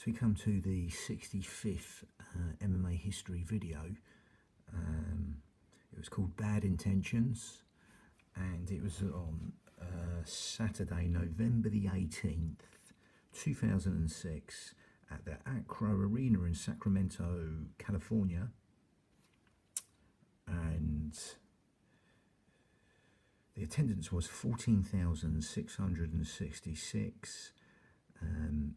So we come to the 65th MMA history video. It was called Bad Intentions, and it was on Saturday, November the 18th, 2006, at the Acro Arena in Sacramento, California. And the attendance was 14,666, and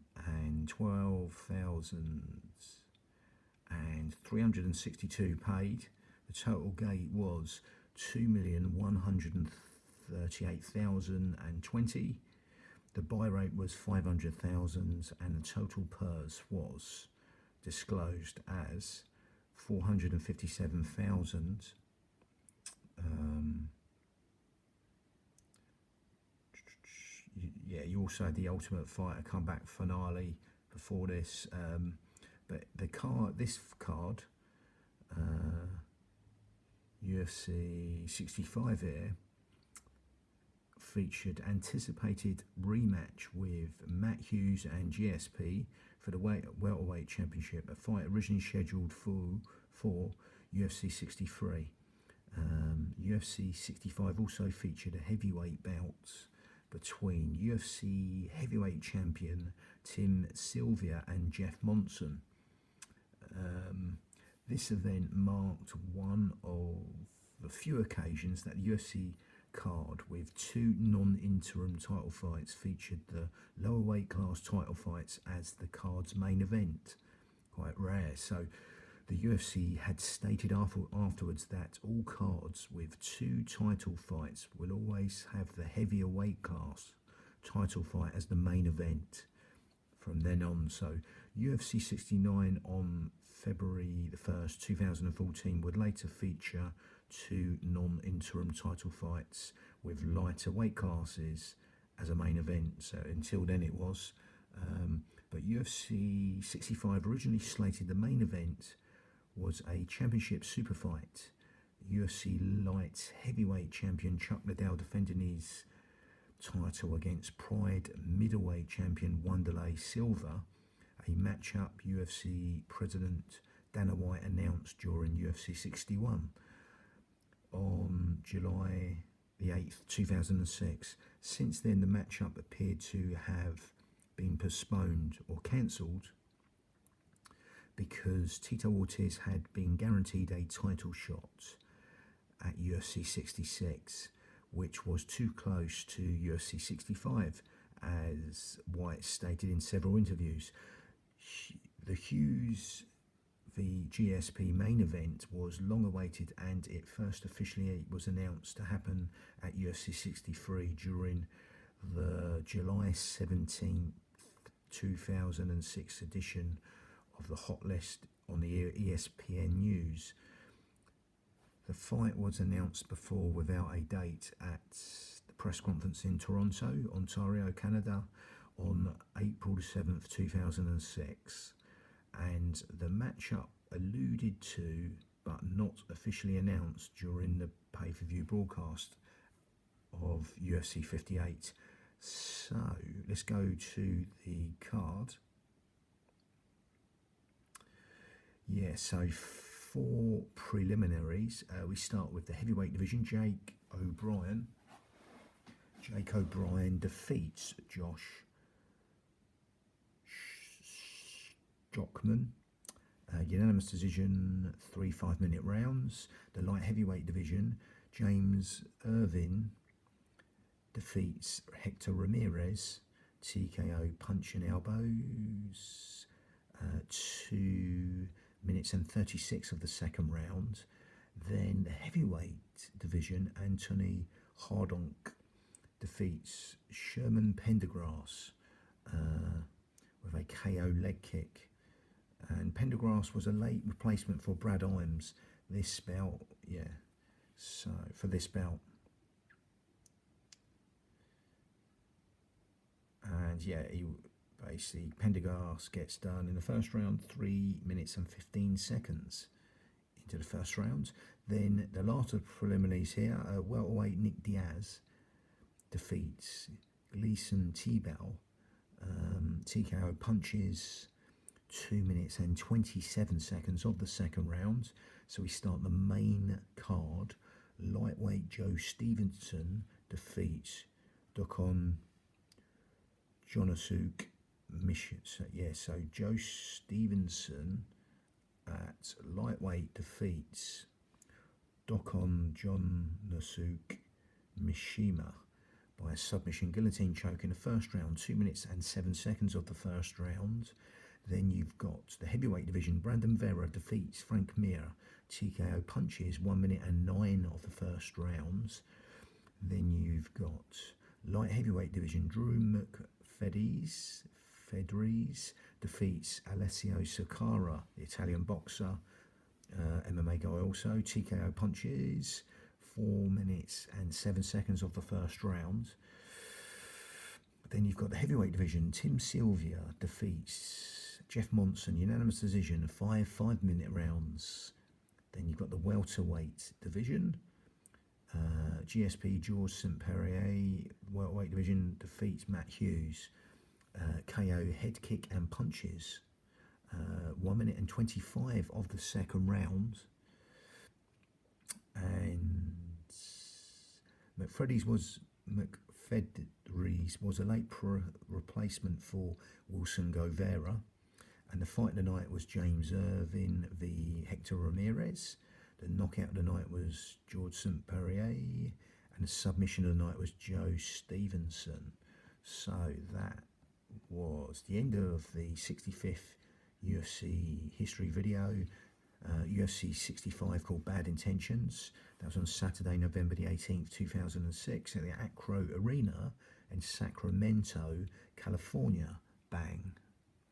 12,362 paid. The total gate was 2,138,020. The buy rate was 500,000, and the total purse was disclosed as 457,000. Yeah, you also had the Ultimate Fighter comeback finale before this, but this card, UFC 65 here, featured anticipated rematch with Matt Hughes and GSP for the welterweight championship, a fight originally scheduled for UFC 63. UFC 65 also featured a heavyweight bout between UFC heavyweight champion Tim Sylvia and Jeff Monson. This event marked one of the few occasions that the UFC card with two non-interim title fights featured the lower weight class title fights as the card's main event. Quite rare. So the UFC had stated afterwards that all cards with two title fights will always have the heavier weight class title fight as the main event from then on. So UFC 69 on February the 1st, 2014 would later feature two non-interim title fights with lighter weight classes as a main event. So until then it was. But UFC 65 originally slated the main event was a championship super fight. UFC light heavyweight champion Chuck Liddell defending his title against Pride middleweight champion Wanderlei Silva, a matchup UFC president Dana White announced during UFC 61 on July the 8th, 2006. Since then, the matchup appeared to have been postponed or cancelled because Tito Ortiz had been guaranteed a title shot at UFC 66, which was too close to UFC 65, as White stated in several interviews. The Hughes v GSP main event was long awaited, and it first officially was announced to happen at UFC 63 during the July 17th, 2006 edition of the Hot List on the ESPN News. The fight was announced before without a date at the press conference in Toronto, Ontario, Canada on April the 7th, 2006. And the matchup alluded to but not officially announced during the pay-per-view broadcast of UFC 58. So let's go to the card. Yeah, so for preliminaries, we start with the heavyweight division. Jake O'Brien defeats Josh Stockman, unanimous decision, 3 5-minute rounds. The light heavyweight division, James Irvin defeats Hector Ramirez, TKO punch and elbows, 2 minutes and 36 of the second round. Then the heavyweight division, Anthony Hardonk defeats Sherman Pendergrass with a KO leg kick. And Pendergrass was a late replacement for Brad Imes this bout. Yeah, so for this bout. And yeah, basically Pendergrass gets done in the first round, 3 minutes and 15 seconds into the first round. Then the last of the preliminaries here, welterweight Nick Diaz defeats Gleason Tebow, TKO punches 2 minutes and 27 seconds of the second round. So we start the main card. Lightweight Joe Stevenson defeats Dokon Jonosuk Missions. Yeah, so Joe Stevenson at lightweight defeats Dokon Jonosuk Mishima by a submission guillotine choke in the first round, 2 minutes and 7 seconds of the first round. Then you've got the heavyweight division. Brandon Vera defeats Frank Mir. TKO punches, 1 minute and 9 of the first rounds. Then you've got light heavyweight division. Drew McFedries defeats Alessio Sakara, the Italian boxer, MMA guy also. TKO punches, 4 minutes and 7 seconds of the first round. Then you've got the heavyweight division. Tim Sylvia defeats Jeff Monson, unanimous decision, 5 5-minute rounds. Then you've got the welterweight division. GSP George St. Perrier, welterweight division, defeats Matt Hughes. KO head kick and punches. 1 minute and 25 of the second round. And McFedries was a late replacement for Wilson Govera. And the fight of the night was James Irvin v Hector Ramirez. The knockout of the night was George St. Perrier. And the submission of the night was Joe Stevenson. So that was the end of the 65th UFC history video. UFC 65 called Bad Intentions. That was on Saturday, November the 18th, 2006 at the Acro Arena in Sacramento, California. Bang.